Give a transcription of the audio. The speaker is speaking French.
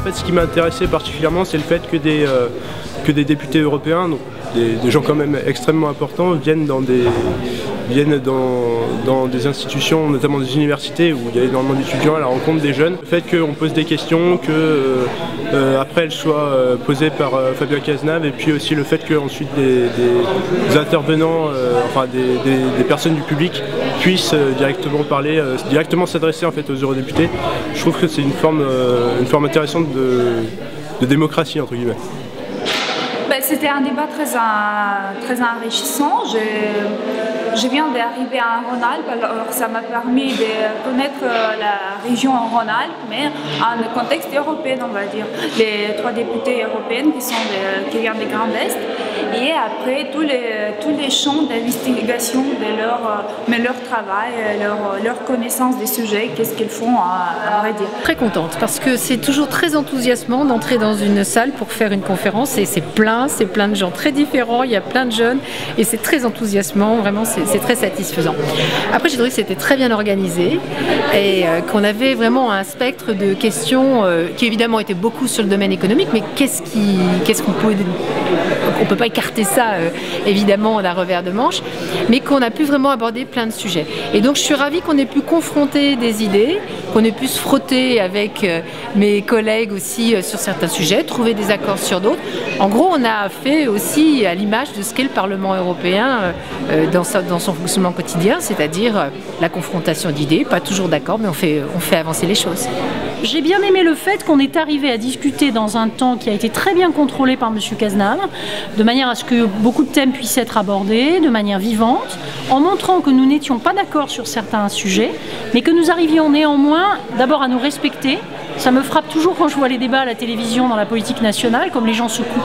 fait, ce qui m'a intéressé particulièrement, c'est le fait que des députés européens, donc des gens quand même extrêmement importants, viennent dans des institutions, notamment des universités où il y a énormément d'étudiants à la rencontre des jeunes. Le fait qu'on pose des questions, que après elles soient posées par Fabien Cazenave, et puis aussi le fait qu'ensuite des intervenants, enfin des personnes du public puissent directement parler, directement s'adresser en fait aux eurodéputés. Je trouve que c'est une forme intéressante de démocratie entre guillemets. C'était un débat très enrichissant. Je viens d'arriver à Rhône-Alpes, alors ça m'a permis de connaître la région Rhône-Alpes, mais en contexte européen, on va dire. Les 3 députés européens qui viennent de Grand Est, et après tous les champs d'investigation de leur travail, leur connaissance des sujets, qu'est-ce qu'ils font à vrai dire. Très contente parce que c'est toujours très enthousiasmant d'entrer dans une salle pour faire une conférence et c'est plein de gens très différents, il y a plein de jeunes et c'est très enthousiasmant, vraiment c'est très satisfaisant. Après j'ai trouvé que c'était très bien organisé et qu'on avait vraiment un spectre de questions qui évidemment était beaucoup sur le domaine économique, mais on peut pas écarter ça évidemment d'un revers de manche, mais qu'on a pu vraiment aborder plein de sujets. Et donc je suis ravie qu'on ait pu confronter des idées, qu'on ait pu se frotter avec mes collègues aussi sur certains sujets, trouver des accords sur d'autres. En gros, on a fait aussi à l'image de ce qu'est le Parlement européen dans son fonctionnement quotidien, c'est-à-dire la confrontation d'idées, pas toujours d'accord, mais on fait avancer les choses. J'ai bien aimé le fait qu'on est arrivé à discuter dans un temps qui a été très bien contrôlé par M. Cazenave, de manière à ce que beaucoup de thèmes puissent être abordés de manière vivante, en montrant que nous n'étions pas d'accord sur certains sujets, mais que nous arrivions néanmoins d'abord à nous respecter. Ça me frappe toujours quand je vois les débats à la télévision dans la politique nationale, comme les gens se coupent